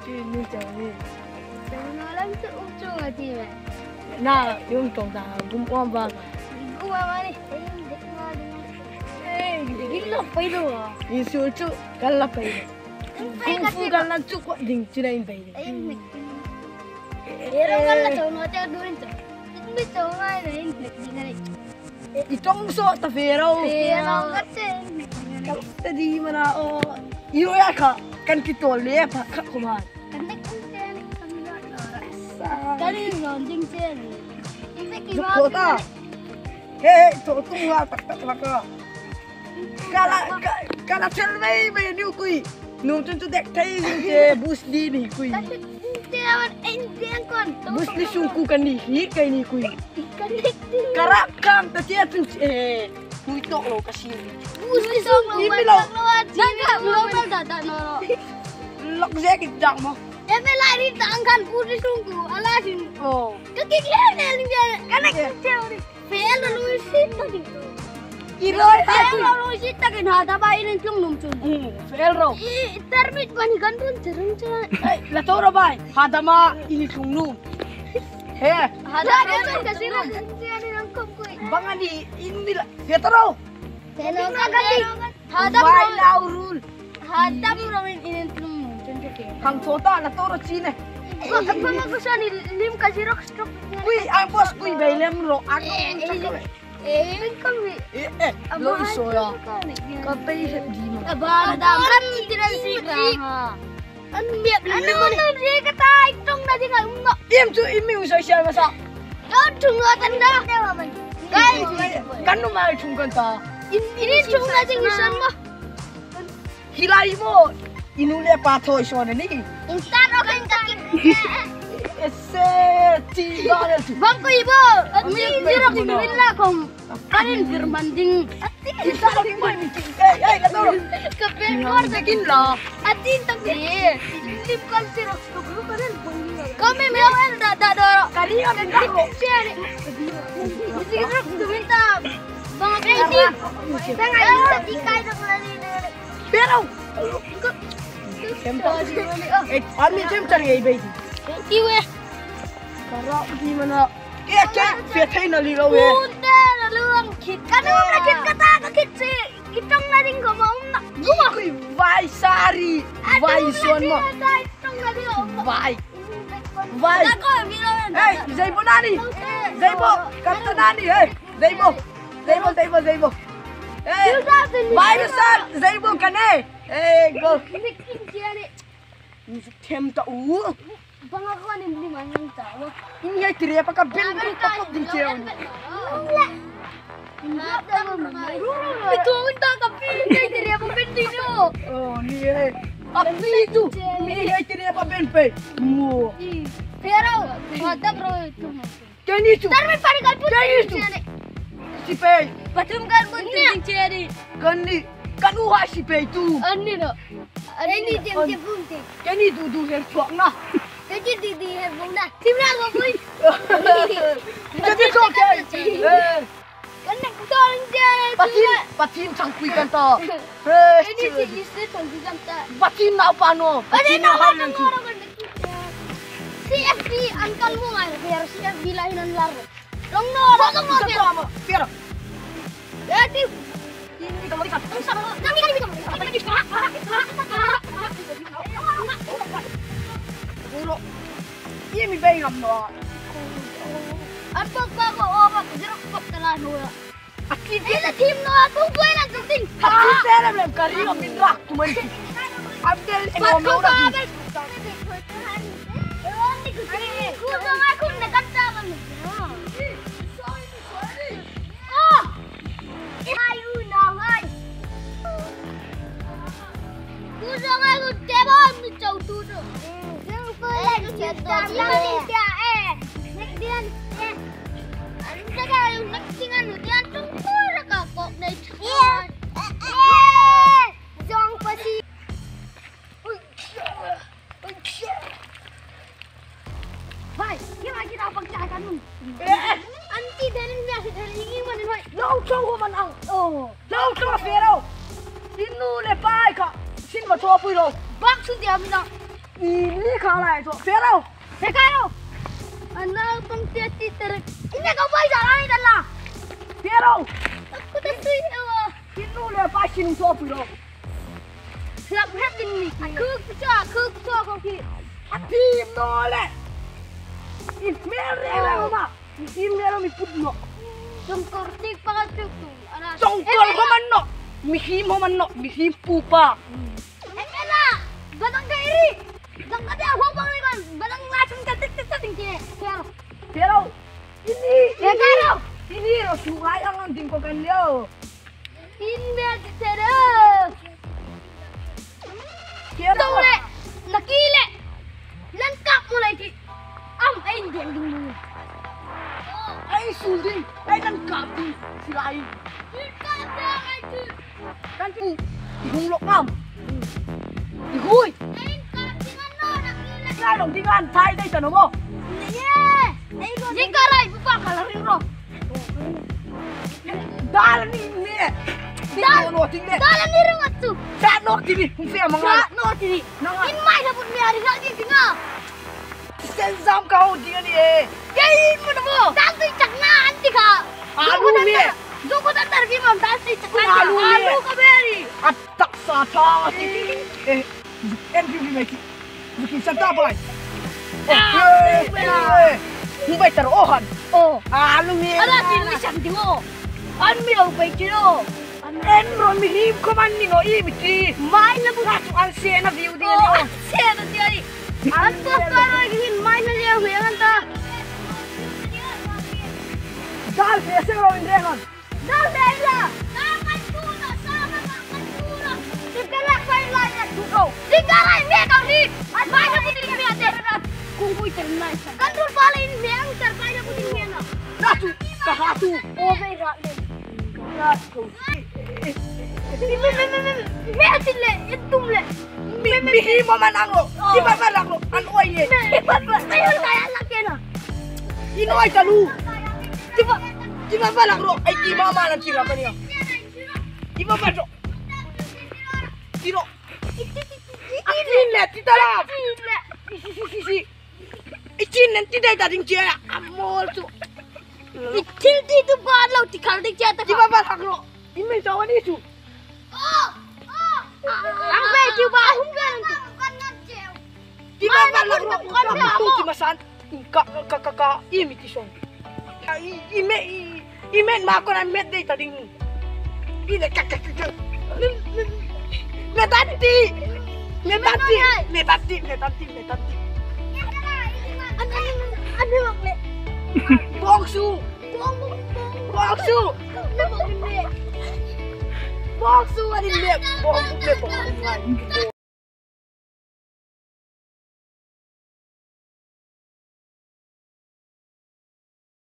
Ini jadi. Malam tu ujung aja meh. Nah, yung tongda, gumpa ba? Gua mana ni? Gila paido. Isu tu kala paido. Kufu kala tu kok ding cinain paido. Pero kala tu no te duin tu. Ini tu mana ni? Dengar. Itong so ta pero. Pero kasi. Tadi mana iyo ya ka kan kitol le pa ka kuman. Kali nonjing chen. Jukota. Hey, to tunga tak ka. Kala chelmei me niu kui. Nu tu dek thai je bus di ni kui. Tiawan ending kon. Bus di sungku kan ni hi kai ni kui. Karak kam ta tia tu kui to lo kasi. Bus di sungku. Jangan belum dah no. Lok je ki jak mo. Eme lari tangkan bus di sungku. Alasin. Oh. Kekikian ni dia. Kan teori. Fail lu situ di. Iroi Fail lu situ kan ada bayin cung num cung. Fail ro. Termit bani kan pun cerung cerung. La toro bai. Hadama ini sungnu. He. Ada kan kasi na. Siya ni rangkom ko. Bangani ini la. Dia toro. Teno kali. Ada Bai now rule. Ada bro ini cung num cung ke. Hang tota la toro chine. Apa magusa ni lim kasi rock stroke. Kui ang boss kui bailem ro. Ako kami. Lo iso ya. Kapay di mo. Aba daman tidak sih ha. Anu mana dia kata itong na dia ngak. Diam tu imi usai siya masa. Kau tunggu tanda. Kan no mai chungkan ta. Ini tunggu aja ngisan mo. Hilai mo. Inule pathoy so na ni. Instan okay sakit. Ese ti dal tu. Bangko ibu. Mirok bila kom. Kanin firmanding. Isa lagi mo ni. La toro. Kapel Kor sakin la. Atin tak ni. Lim kal sirok stok lu kanin. Kami mewel da doro. Kari ka bindako. Sirok tu minta. Bang Kaidi. Sangat bisa dikai dong lagi. Pero. Army jam cari ay baby. Iwe. Kara di mana? Fiatay na lilaw eh. Punta na luang kit. Kano na kit kata ka kit si. Kitong na rin ko mauna. Guma ko'y vai sari. Vai son mo. Itong na rin ko. Vai. Vai. Ako, bilang. Hey, Zaybo nani. Zaybo. Kanta nani. Hey, Zaybo. Zaybo. Hey. Vai sar. Zaybo kane. Hey, go. Musik tem ta Bang ako anin lima ng tao. Ini ay tiri pa ka bil takot di ceo. Ito ang takapin. Ay, tiri ako bintino. Oh, ni ay. Api itu. Ni ay tiri pa ben pe. Mo. Pero, mata bro ito. Kani tu. Tarmi parikan po. Kani tu. Si pe. Patum kan po ting ceri. Kani kanuha si pe tu. Ani no. Ani tim punti. Kani du her chuak na. Jadi di hebung dah. Timna ko boy. Jadi ko ke. Kan nak tolong dia. Patin changkui kan ta. Ini si istri tunggu jam tak. Patin na pano. Patin na hal tu. CFD angkalmu ngai biar siap bilahinan laro. Long no. Biar. Jadi ini kamu lihat. Nanti kan bisa. Ulo. Iya mi bay ngam no. Apa kau orang jeruk kok telah nua. Aki Ini tim no aku gue nak penting. Aki sere lem kari ngam indrak tuman. Abdel engom no lagi. Ku sama aku nak kata kan. Ayu nawai. Ku sama aku tebon jauh tu. Anti dari biasa dari ini mana boy? Lau chow man ang. Oh. Lau chow fero. Sinu le pai ka. Sin ma chow pui lo. Bak sun dia minta. Ini kalah itu. Vero. Sekarang. Anak pengtiati terus. Ini kau baik jalan ini dah. Vero. Aku dah siapa. Ini udah pasti numpuk bro. Siap head ini. Aku kau kiri. Tim nolak. Ismerre lah mama. Ismerre mi putno. Jongkor tik pakai tu. Jongkor komanno. Mihim komanno. Mihim pupa. Enak. Batang kiri. Batang kiri aku bang kan. Batang langsung ketik tinggi. Vero. Ini. Sekarang. Ini lo suka yang nanti kau kan dia. Ini terus. Vero. Tole. Nakile. Lengkap mulai ki. Ain dulu. Ai sulding. Ai nan kapi. Silai. Kan tu. Ihung ngam. Ihui. Ngai dong tingan thai đây tao mo. Jika rai buka kalau ringo. Dalan ni ni. Dalan ni ringo tu. Sa no tini. Hung fe mangal. No tiri. In mai sabut ni hari lagi tinggal. Sen zam kau dia ni. Kain mo na mo. Tanti cakna anti ka. Alu ni. Joko tak tergi mam tanti cakna. Alu ka beri. Atak sa thang tini. NPV mai ki. Bukin sa tabay. Hung bai tar ohan. Oh. Alu ni. Ala tini santi mo. An mi lau bai kilo. En ron mi him ko man ni no i biti. Mai na buka. An se na view din Oh, ni. saya nanti hari. An bos karo gini mai na dia huyan ta. Dal se se ro in rehan. Dah dah. Sama tuna. Dikala kai lai ya tuko. Dikala me kau ni. Mai na putih ni ate. Kungkui ternai. Kan dur bala ini me ang terbai na putih ni na. Natu kahatu. Oh me rak le. Natu. Me atile itum le. Mi him mo man ango. Di ba ba lang an oy ye. Ayun kaya laki na. Inoy talu. Di ba ba lang ro ay di mama lang sila kaniya. Di ba ba ro? Tiro. Akin le titala. Si. Ikin nanti dai daring dia amol tu. Itil di tu balau tikal dik jata. Di ba ba lang ro? Ime sawan itu. Ang medyo ba? Di ba ba lang ro? Kamu ti masan. Ka imiti song. Imen ma ko na met dai tading. Ile kak. Netanti. Ano bang le? Bongsu. Bongsu. Bongsu ani le. Bongsu le.